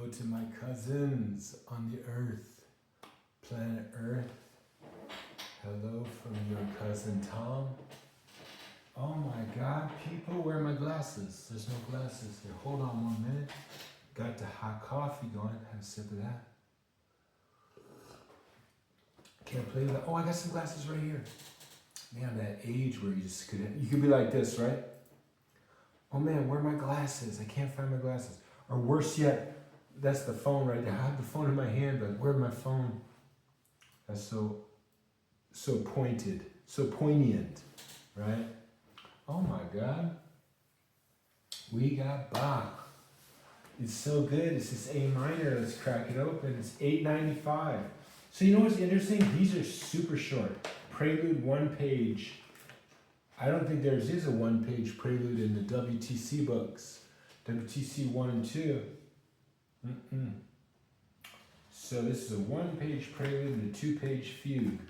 Hello to my cousins on the earth, planet Earth. Hello from your cousin Tom. Oh my God, people, where are my glasses? There's no glasses here. Hold on 1 minute. Got the hot coffee going. Have a sip of that. Can't play with that. Oh, I got some glasses right here. Man, that age where you could be like this, right? Oh man, where are my glasses? I can't find my glasses. Or worse yet, that's the phone right there. I have the phone in my hand, but where's my phone? That's so pointed, so poignant, right? Oh my God. We got Bach. It's so good. It's this A minor. Let's crack it open. It's $8.95. So you know what's interesting? These are super short. Prelude, 1 page. I don't think theirs is a 1-page prelude in the WTC books. WTC 1 and 2. So this is a 1-page prelude and a 2-page fugue.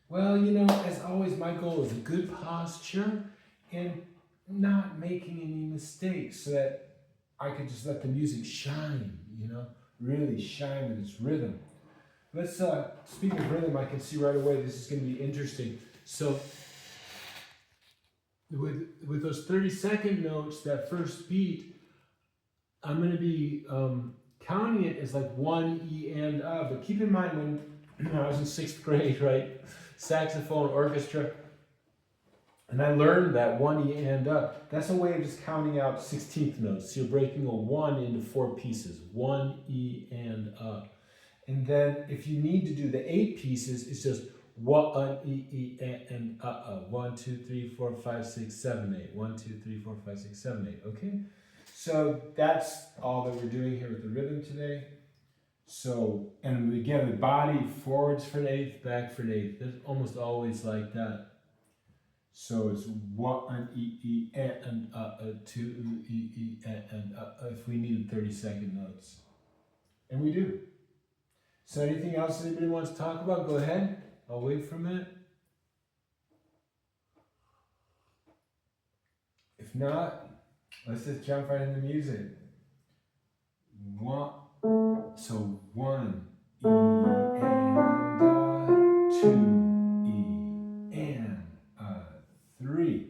Well, you know, as always, my goal is a good posture and not making any mistakes so that I could just let the music shine, you know, really shine with its rhythm. Let's, speak of rhythm, I can see right away this is going to be interesting. So, with those 30-second notes, that first beat, I'm going to be counting it as like 1 E and but keep in mind when I was in 6th grade, right, saxophone orchestra, and I learned that 1 E and that's a way of just counting out 16th notes. So you're breaking a 1 into 4 pieces, 1 E and and then if you need to do the 8 pieces, it's just 1 E and 1 2 3 4 5 6 7 8 1 2 3 4 5 6 7 8. Okay, so that's all that we're doing here with the rhythm today. So, and again, the body forwards for an 8th, back for an 8th. There's almost always like that. So it's 1 E and 2 E and if we need 30-second notes, and we do. So anything else anybody wants to talk about? Go ahead. I'll wait for a minute. If not, let's just jump right into music. 1. So 1 E and 2 E and 3.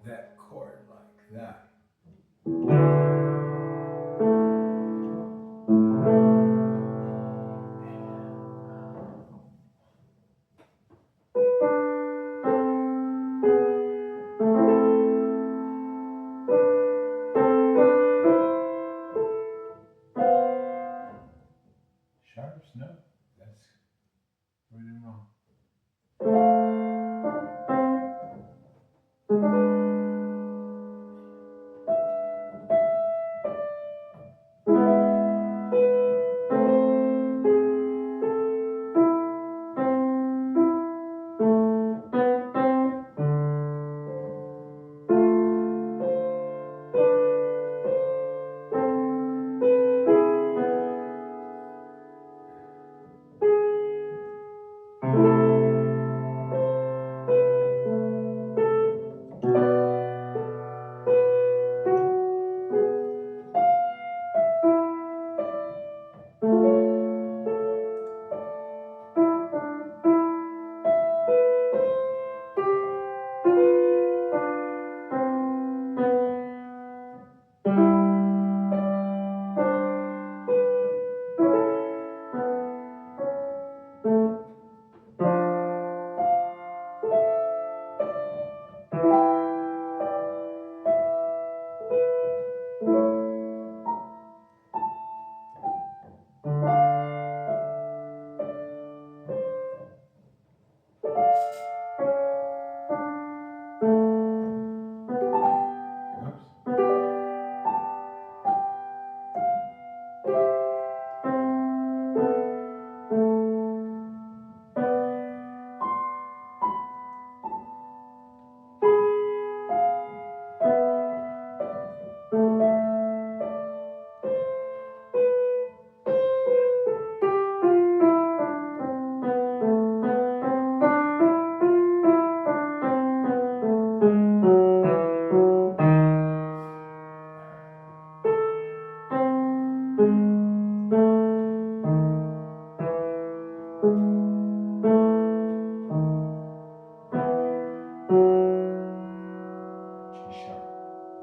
That chord like that.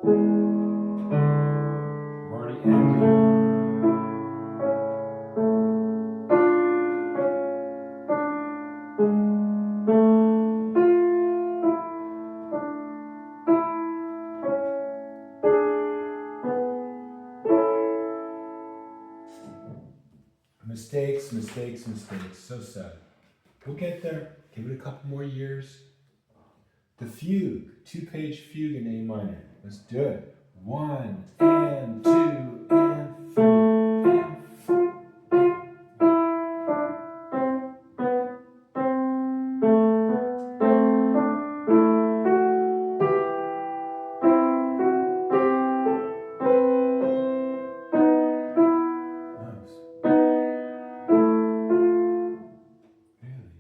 We're already ending. Mistakes, mistakes, mistakes. So sad. We'll get there. Give it a couple more years. The fugue, 2-page fugue in A minor. Let's do it. 1 and 2 and 3 and 4. Nice. Really?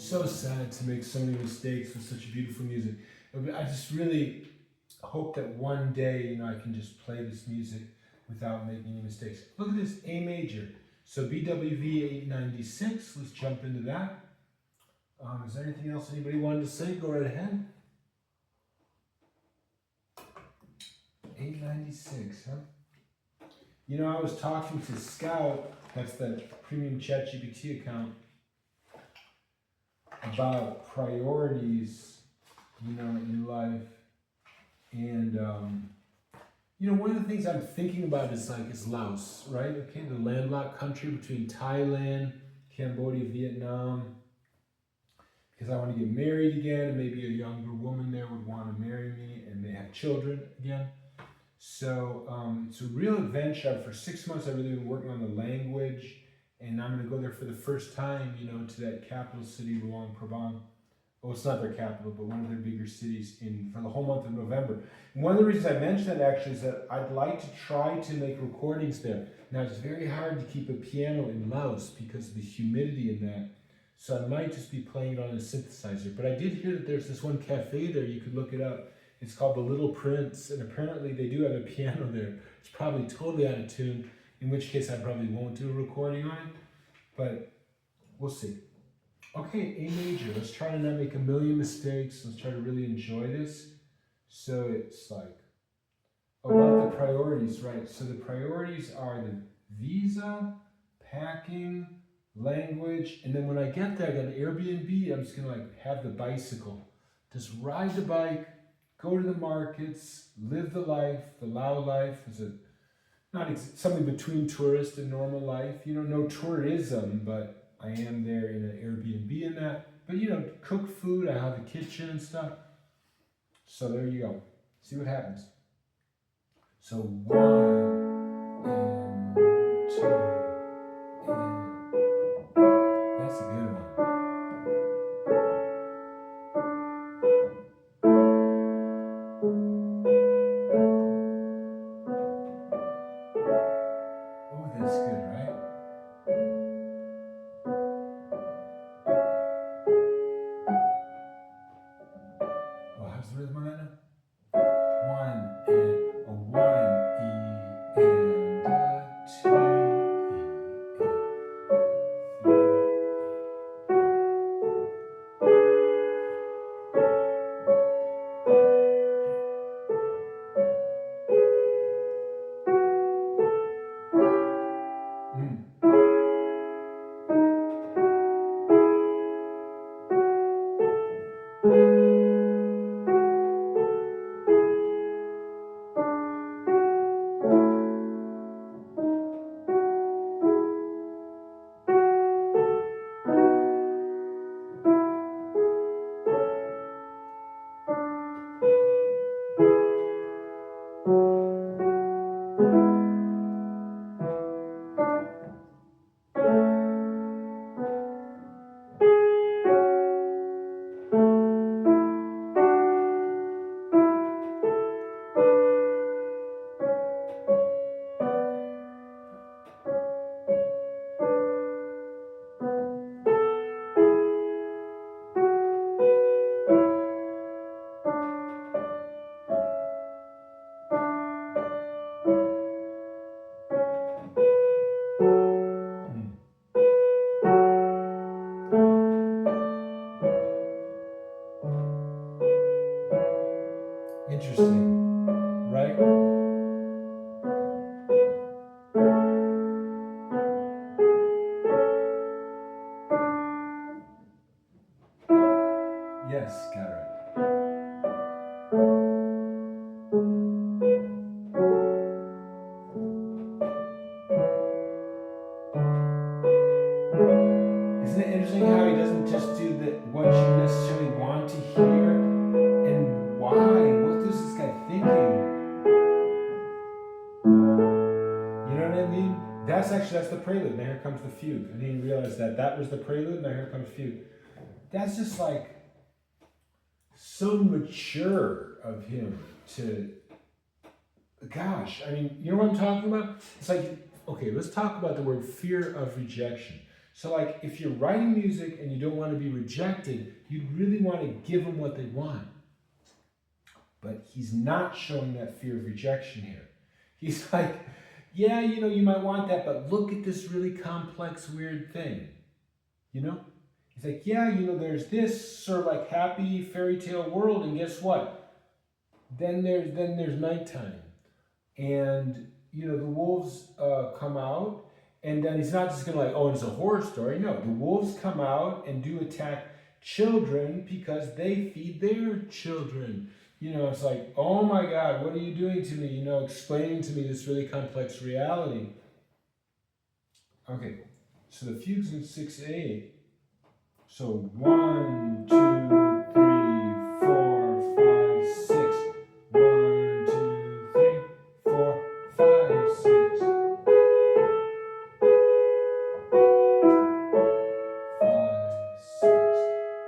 So sad to make so many mistakes with such beautiful music. I just really hope that one day, I can just play this music without making any mistakes. Look at this, A major. So BWV 896, let's jump into that. Is there anything else anybody wanted to say? Go right ahead. 896, huh? I was talking to Scout, that's that premium ChatGPT account, about priorities, in life. And, one of the things I'm thinking about is Laos, right? Okay, the landlocked country between Thailand, Cambodia, Vietnam. Because I want to get married again, and maybe a younger woman there would want to marry me, and they have children again. So it's a real adventure. For 6 months, I've really been working on the language, and I'm going to go there for the first time, to that capital city, Luang Prabang. Well, it's not their capital, but one of their bigger cities for the whole month of November. And one of the reasons I mentioned that actually is that I'd like to try to make recordings there. Now, it's very hard to keep a piano in Laos because of the humidity in that. So I might just be playing it on a synthesizer. But I did hear that there's this one cafe there, you could look it up. It's called The Little Prince, and apparently they do have a piano there. It's probably totally out of tune, in which case I probably won't do a recording on it, but we'll see. Okay, A major. Let's try to not make a million mistakes. Let's try to really enjoy this. So it's about the priorities, right? So the priorities are the visa, packing, language, and then when I get there, I got an Airbnb. I'm just gonna have the bicycle, just ride the bike, go to the markets, live the life, the Lao life. Is it something between tourist and normal life? No tourism, but I am there in an Airbnb in that. But cook food. I have a kitchen and stuff. So there you go. See what happens. So 1 and 2 and that's a good one. Oh, that's good, right? Oh, how's the rhythm on that now? 1 and a 1 E and a 2 E. Yes, got it right. Isn't it interesting how he doesn't just do what you necessarily want to hear? And why? What is this guy thinking? You know what I mean? That's the prelude. Now here comes the fugue. I didn't realize that was the prelude. Now here comes fugue. That's just like so mature of him to. Gosh, I mean, you know what I'm talking about? It's like, okay, let's talk about the word fear of rejection. So, like, if you're writing music and you don't want to be rejected, you really want to give them what they want. But he's not showing that fear of rejection here. He's like, yeah, you might want that, but look at this really complex, weird thing. You know? He's like, yeah, there's this sort of like happy fairy tale world, and guess what? Then there's nighttime. And, the wolves come out, and then he's not just going to like, oh, it's a horror story. No, the wolves come out and do attack children because they feed their children. It's like, oh my God, what are you doing to me? Explaining to me this really complex reality. Okay, so the fugue's in 6/8. So 1, 2, 3, 4, 5, 6. 1, 2, 3, 4, 5, 6. 5, 6.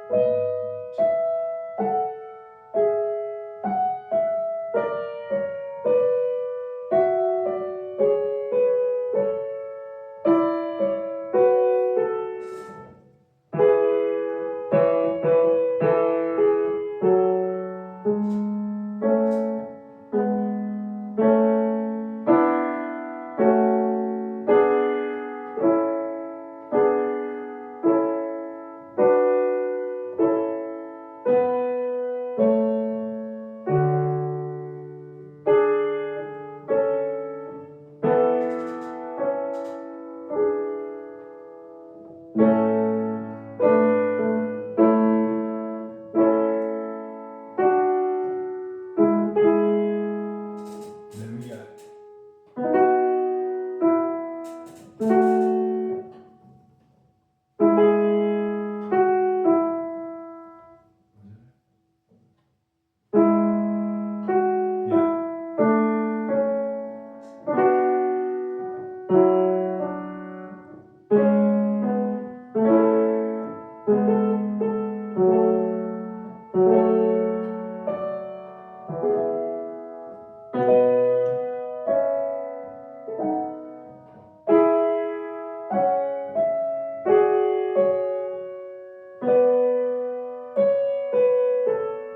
1, 2. Then we got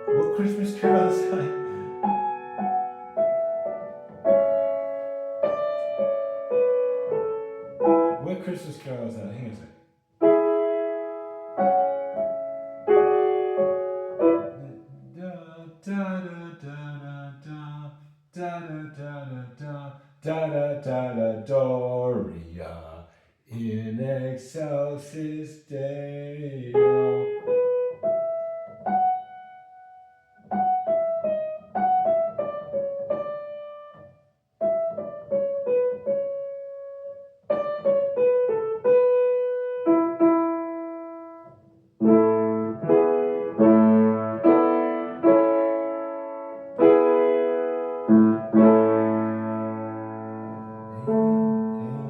what Christmas carol is like? What Christmas carol is that? Hang on a second. Da da da da da da da da da da Doria in excelsis Deo.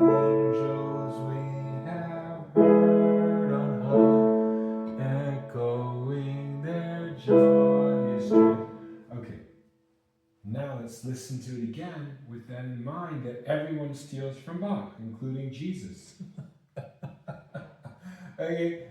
Angels we have heard on high, echoing their joyous strain. Okay, now let's listen to it again with that in mind that everyone steals from Bach, including Jesus. Okay.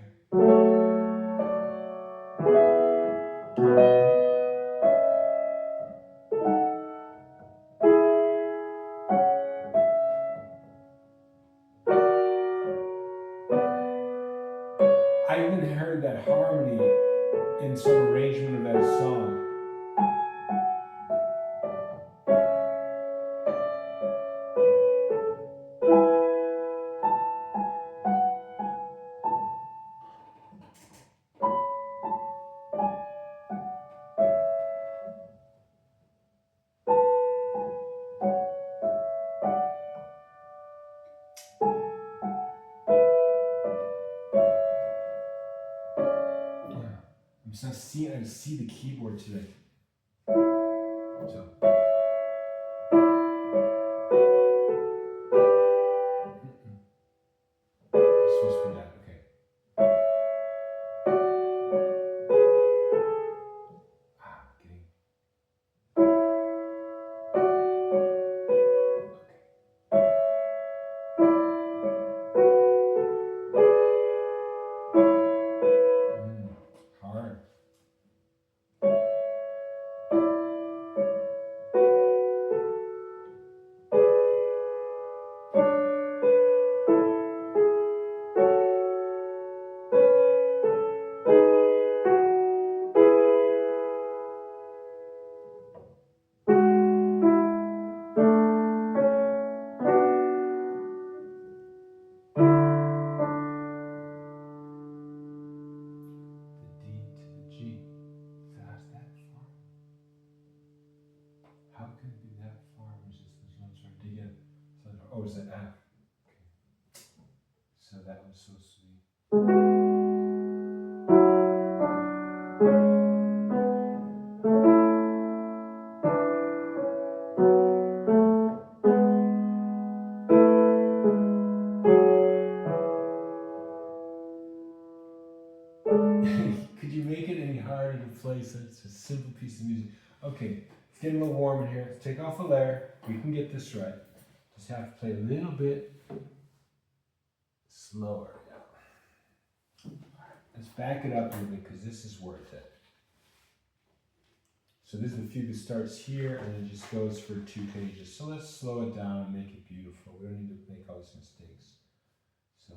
I even heard that harmony in some arrangement of that song. just not seeing. I see the keyboard today. So. It's supposed to be that. Okay. Getting. Hard. The D to the G. Fast that far? How can it be that far? Which is those notes are together. So, oh, is that F? Okay. So that was so sweet. Could you make it any harder to play such a simple piece of music? Okay, it's getting a little warm in here. Let's take off a layer. We can get this right. Just have to play a little bit slower. Let's back it up a little bit because this is worth it. So this is the fugue that starts here and it just goes for 2 pages. So let's slow it down and make it beautiful. We don't need to make all these mistakes. So.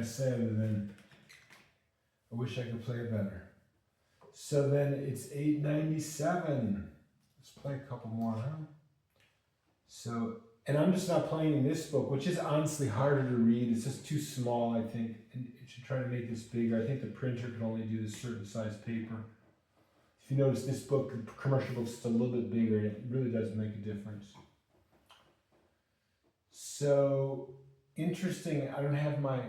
say other than I wish I could play it better. So then it's 897. Let's play a couple more, huh? So, and I'm just not playing in this book, which is honestly harder to read. It's just too small, I think. And it should try to make this bigger. I think the printer can only do this certain size paper. If you notice, this book, the commercial book's just a little bit bigger, and it really does make a difference. So, interesting, I don't have my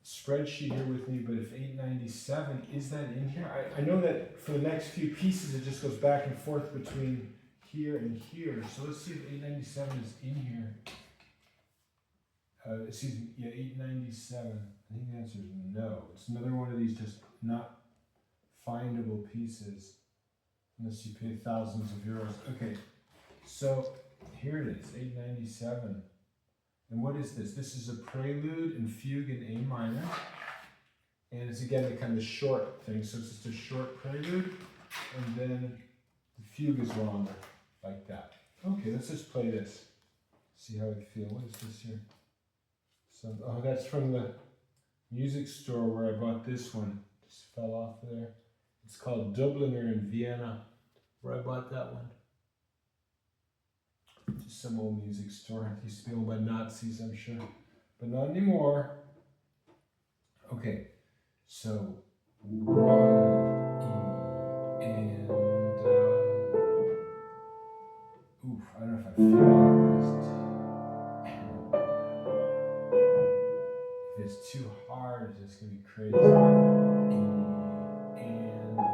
spreadsheet here with me, but if 897, is that in here? I know that for the next few pieces, it just goes back and forth between here and here. So let's see if 897 is in here. Excuse me, yeah, 897. I think the answer is no. It's another one of these just not findable pieces, unless you pay thousands of euros. Okay, so here it is, 897. And what is this? This is a prelude and fugue in A minor. And it's again the kind of short thing. So it's just a short prelude, and then the fugue is longer, like that. Okay, let's just play this. See how I feel. What is this here? So, oh, that's from the music store where I bought this one. Just fell off there. It's called Dubliner in Vienna, where I bought that one. Just some old music store. It used to be owned by Nazis, I'm sure, but not anymore. Okay, so one E and oof, I don't know if I feel this. If it's too hard, it's just gonna be crazy. E and one.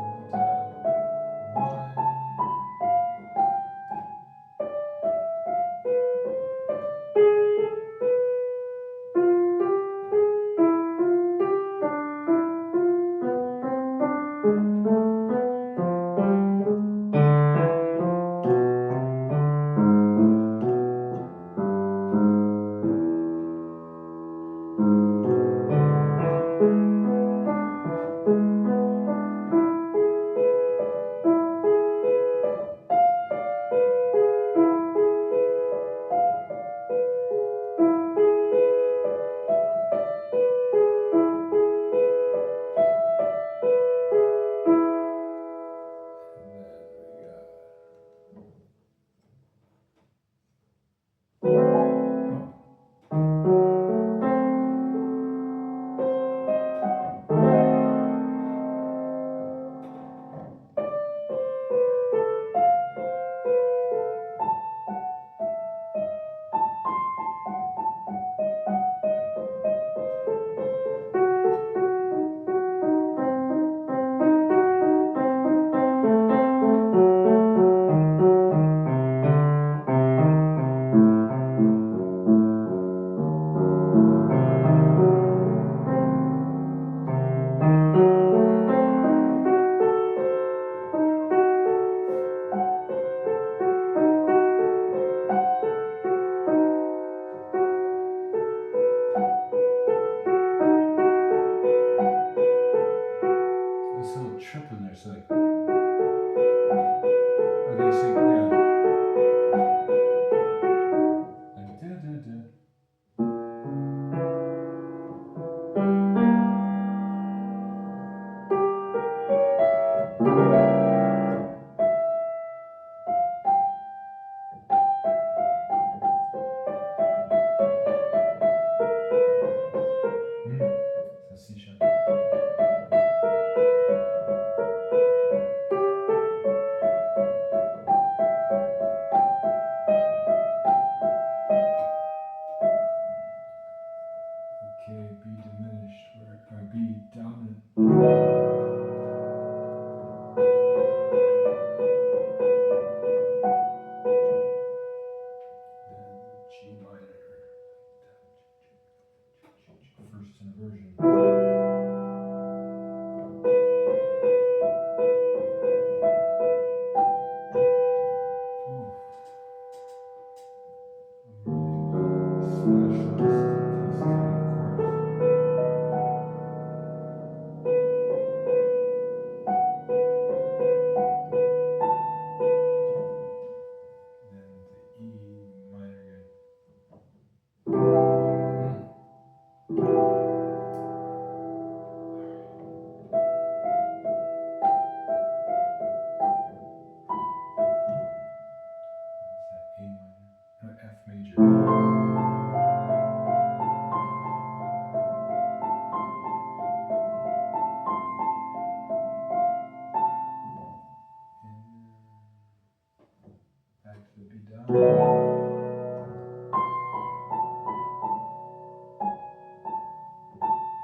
it be done?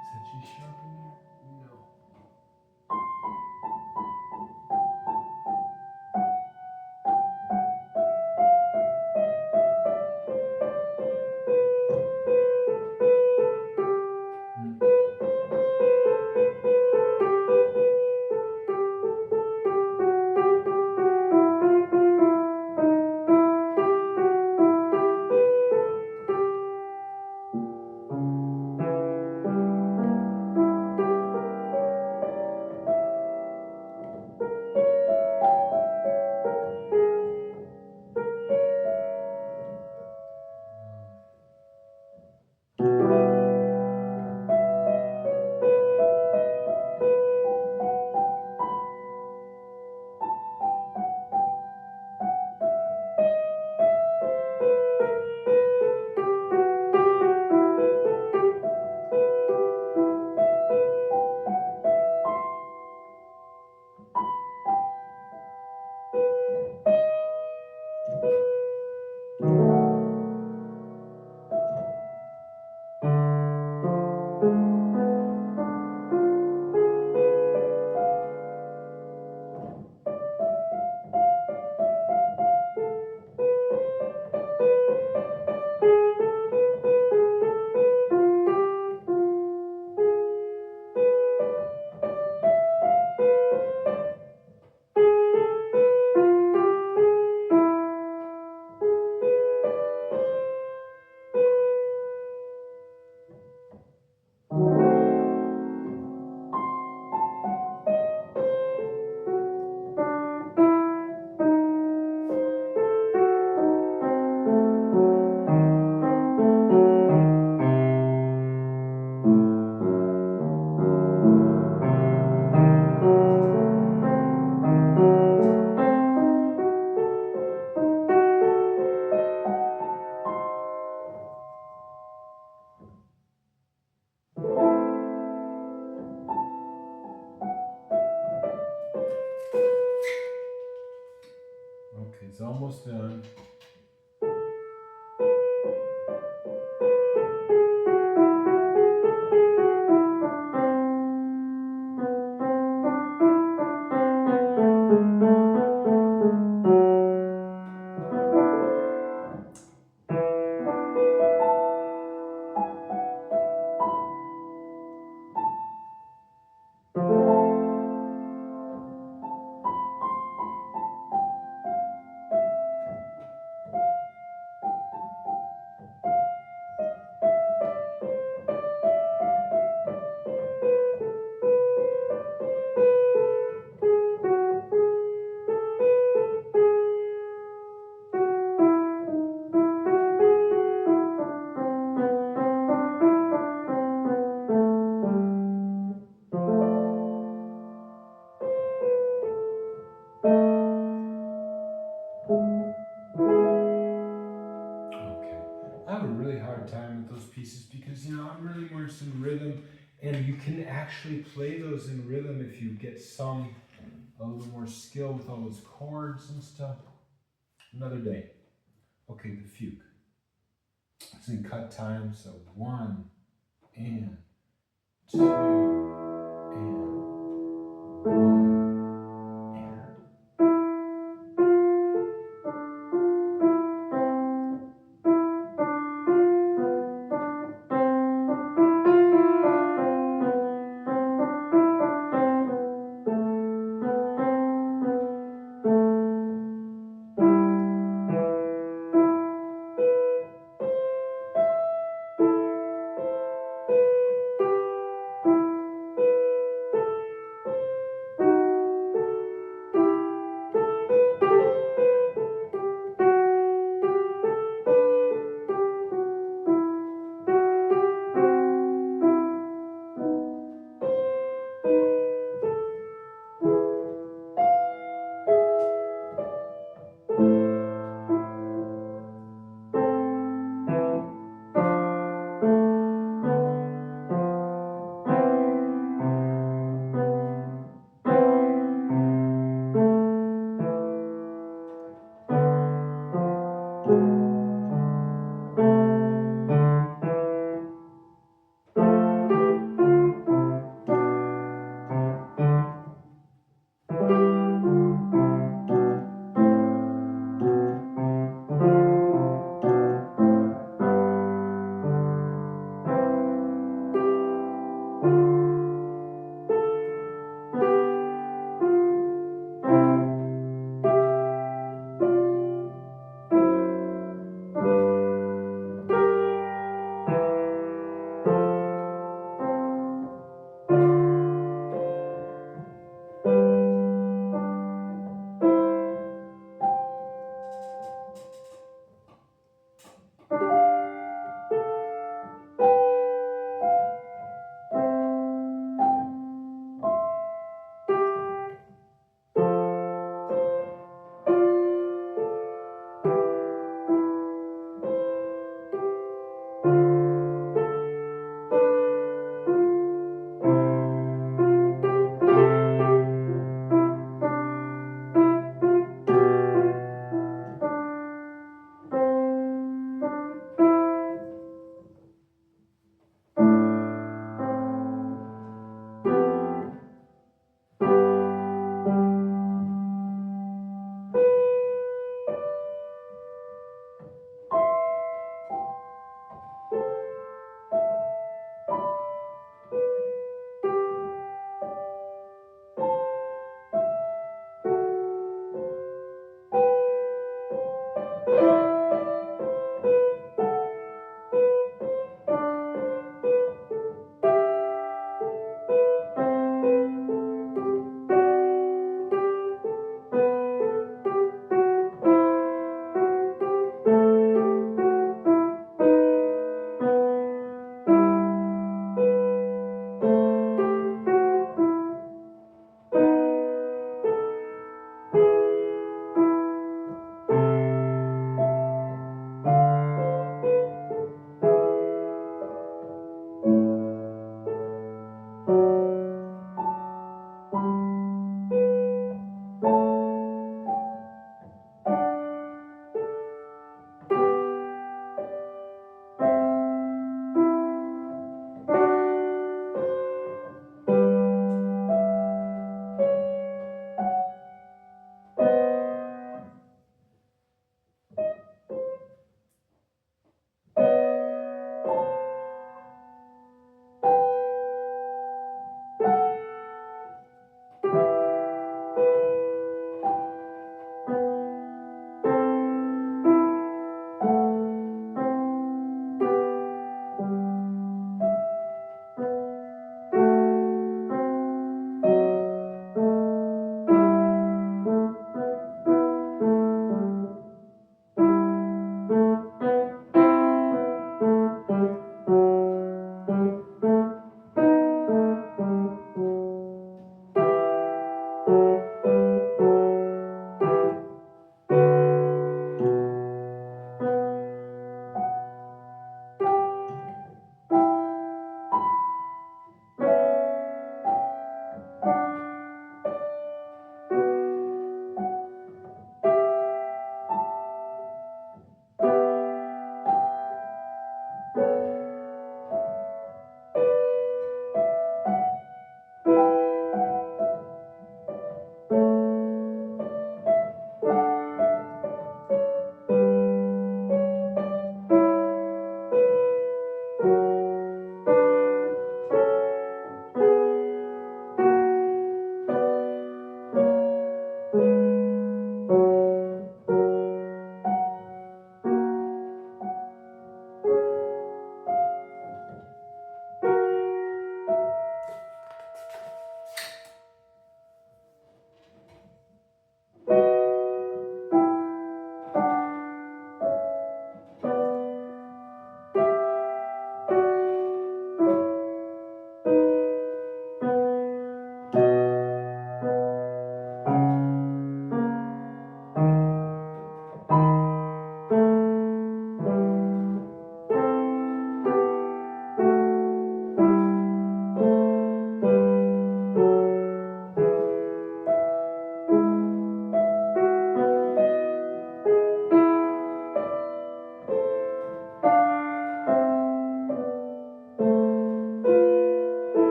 Is that G sharp in there? No. Okay, it's almost done. I have a really hard time with those pieces because, I'm really more interested in rhythm, and you can actually play those in rhythm if you get a little more skill with all those chords and stuff. Another day. Okay, the fugue. It's in cut time, so 1 and 2 and 1.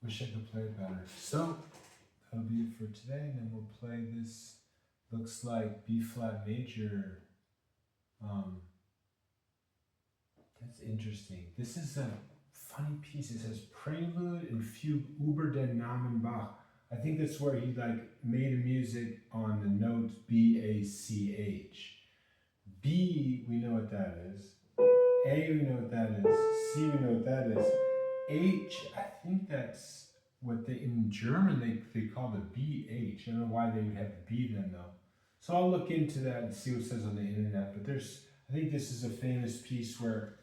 Wish I could play it better. So that'll be it for today, and then we'll play this. Looks like B flat major. That's interesting. This is a funny piece. It says Prelude and Fugue über den Namen Bach. I think that's where he made music on the note B A C H. B, we know what that is. A, we know what that is. C, we know what that is. H, I think that's what they, in German, they call the BH. I don't know why they would have the B then, though. So I'll look into that and see what it says on the internet. But I think this is a famous piece where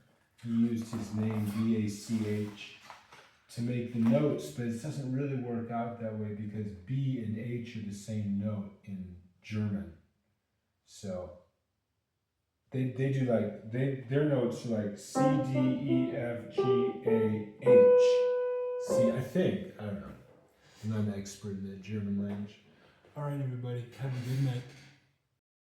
he used his name, B-A-C-H, to make the notes, but it doesn't really work out that way because B and H are the same note in German. So they do like, their notes are like C, D, E, F, G, A, H. C, I think. I don't know. I'm not an expert in the German language. All right, everybody. Have a good night.